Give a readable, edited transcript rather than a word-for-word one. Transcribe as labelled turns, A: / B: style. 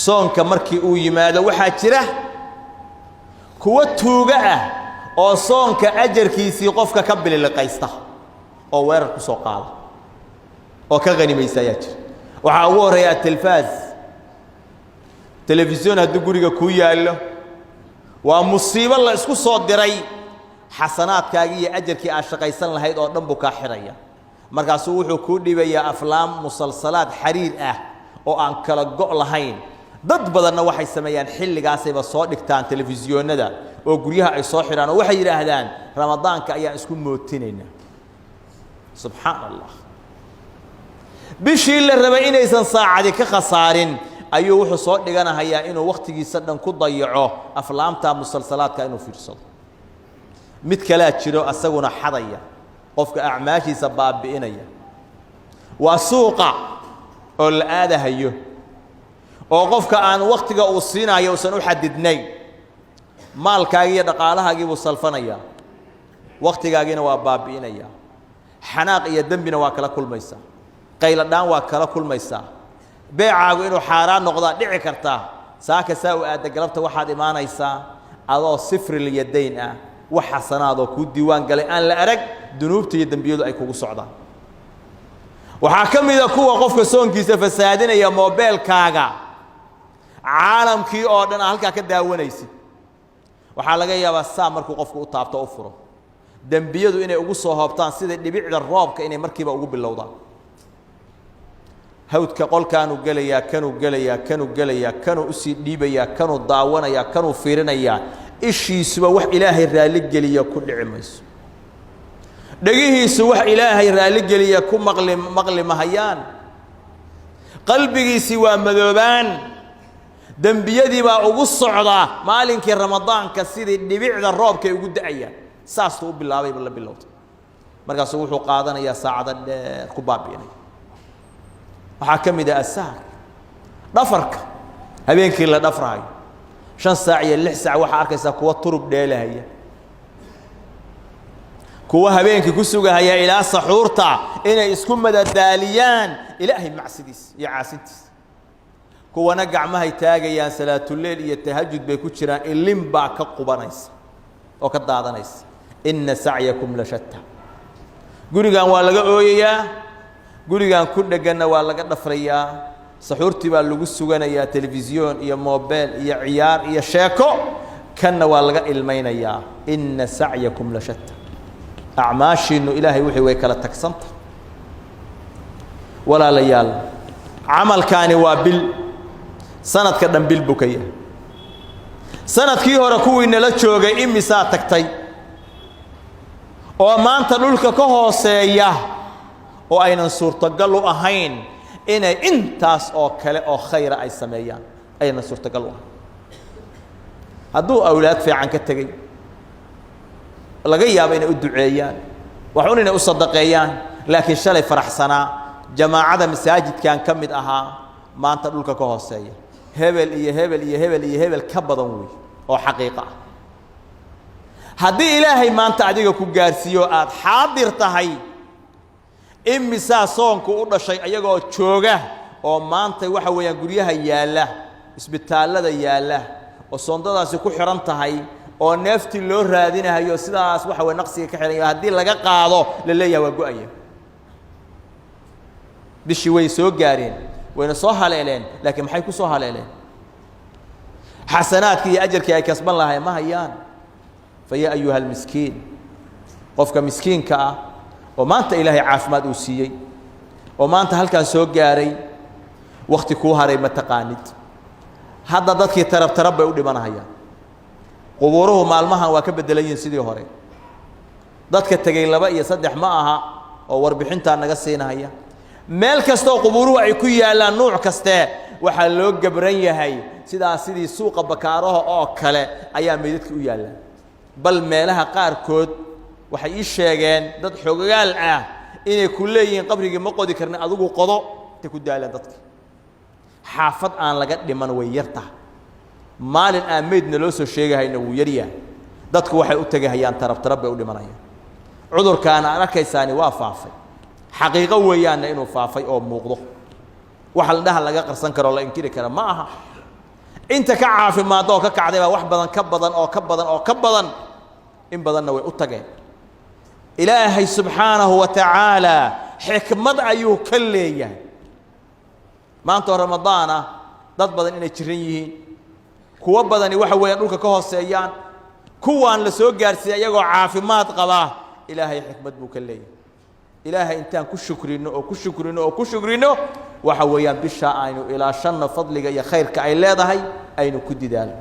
A: soonka markii uu yimaado waxaa jira kuwa tuuga ah oo soonka ajarkiisii qofka ka bililiqaysta oo weerar ku soo qaada oo ka qanimaysa ayaa jira waxaa ugu horeeya telfaaz telefisyon hadduu guriga ku yaallo waa musiibo la isku soo diray xasanaadkaagii iyo ajarkii aad shaqaysan lahayd oo dhan buu kaa xiraya markaasuu wuxuu kuu dhibayaa aflaam musalsalaad xariir ah oo aan kala go' lahayn dad badanna waxay sameeyaan xilligaasayba soo dhigtaan telefisyoonada oo guryaha ay soo xiraan oo waxay yidhaahdaan ramadaanka ayaan isku mootinaynaa subxaan allah bishii la rabay inaysan saacadi ka khasaarin ayuu wuxuu soo dhiganahayaa inuu wakhtigiisa dhan ku dayaco aflaamta musalsalaadka inuu fiirsado mid kalaa jiro asaguna xadaya qofka acmaashiisa baabi'inaya waa suuqa oo la aadahayo oo qofka aan wakhtiga uu siinayo uusan u xadidnayn maalkaagii iyo dhaqaalahaagii buu salfanayaa wakhtigaagiina waa baabi'inayaa xanaaq iyo dembina waa kala kulmaysaa qayladhaan waa kala kulmaysaa beecaagu inuu xaaraan noqdaa dhici kartaa saaka saa u aadda galabta waxaad imaanaysaa adoo sifril yadayn ah wax xasanaadoo kuu diiwaan galay aan la arag dunuubta iyo dembiyadu ay kugu socdaan waxaa ka mida kuwa qofka soonkiisa fasaadinaya moobeelkaaga caalamkii oo dhan aa halkaa ka daawanaysid waxaa laga yaabaa saa markuu qofku u taabto u furo dembiyadu inay ugu soo hoobtaan sida dhibicda roobka inay markiiba ugu bilowdaan hawdka qolkaanuu gelayaa kanuu gelayaa kanuu gelayaa kanuu usii dhiibayaa kanuu daawanayaa kanuu fiirinayaa ishiisuba wax ilaahay raalli geliya ku dhici mayso dhagihiisu wax ilaahay raalli geliya ku maqli mahayaan qalbigiisii waa madoobaan dembiyadii baa ugu socdaa maalinkii ramadaanka sidii dhibicda roobkay ugu da'ayaan saastuu u bilaabayba la bilowday markaasuu wuxuu qaadanayaa saacada dheer ku baabi'inaya waxaa ka mid ah asaar dhafarka habeenkii la dhafrahayo 5 saac iyo 6 saac waxaa arkaysaa kuwa turub dheelahaya kuwa habeenkii ku sugahaya ilaa saxuurta inay isku madadaaliyaan ilaahay macsidiis iyo caasintiis kuwana gacmahay taagayaan salaatuleyl iyo tahajjud bay ku jiraan ilin baa ka qubanaysa oo ka daadanaysa inna sa'yakum la shatta gurigan waa laga ooyayaa gurigan ku dhaganna waa laga dhafrayaa saxuurtii baa lagu suganayaa telefisyon iyo moobeel iyo ciyaar iyo sheeko kanna waa laga ilmaynayaa inna sa'yakum la shatta acmaashiinu ilaahay wixii way kala tagsanta walaalayaal camalkaani waa bil sanadka dhan bil buu ka yahay sanadkii hore kuwii nala joogay imisaa tagtay oo maanta dhulka ka hooseeya oo aynan suurtagal u ahayn inay intaas oo kale oo khayra ay sameeyaan aynan suurtagal u ahayn hadduu awlaad fiican ka tegey laga yaabo inay u duceeyaan waxuun inay u sadaqeeyaan laakiin shalay faraxsanaa jamaacada masaajidkan ka mid ahaa maanta dhulka ka hooseeya hebel iyo hebel iyo hebel iyo hebel ka badan wey oo xaqiiqo ah haddii ilaahay maanta adiga ku gaarsiiyo aad xaadir tahay imisaa soonku u dhashay ayagoo jooga oo maanta waxa weeyaan guryaha yaalla isbitaallada yaalla oo soondadaasi ku xiran tahay oo neeftii loo raadinayo sidaas waxa weey naqsiga ka xiran haddii laga qaado la leeyahay waa go'aya bishii way soo gaareen wayna soo haleeleen laakiin maxay ku soo haleeleen xasanaadkii iyo ajarkii ay kasban lahayn ma hayaan فيا أيها المسكين قفك مسكين كأ وما أنت إلهي عافماد أوسيي وما أنت هل كان سوق جاري وقت كوهري متقاند هذا ضدك ترب يقول ما نهيا قبوره مع المها وكبد دلين سيدي هوري ضدك التجيل بقى يصدح معها أو وربحين تانا قصينا هيا مال كستو قبوره عكوية على نوع كسته وحلوق جبرية هاي سيدي سوق بكارها أو كلا أيام ميدتك ويالا بل مالها قاركود waxay ii sheegeen dad xogaal ah inay ku leeyeen qabriga ma qodi karna adigu qodo ta ku daalan dadka xaafad aan laga dhiman way yarta maalin aameedna loo soo sheegayna wuu yariyaa dadku waxay u tagayaan tarab bay u dhimanayaan cudurkaana arkaysaani waa faafay xaqiiqo weeyaan inuu faafay oo muuqdo waxa la dhaha laga qarsan karo la inkiri kara ma aha inta ka caafimaad oo ka kacday baa wax badan ka badan oo ka badan oo ka badan in badanna way u tageen ilaahay subxaanahu wa tacaala xikmad ayuu ka leeyahay maanta oo ramadaana dad badan inay jiran yihiin kuwa badani waxa weeyaan dhulka ka hooseeyaan kuwaan la soo gaarsiiyay iyagoo caafimaad qaba ilaahay xikmad buu ka leeyahay ilaahay intaan ku shukrino oo ku shukrino oo ku shukrino waxa weeyaan bisha aynu ilaashanna fadliga iyo khayrka ay leedahay aynu ku didaalo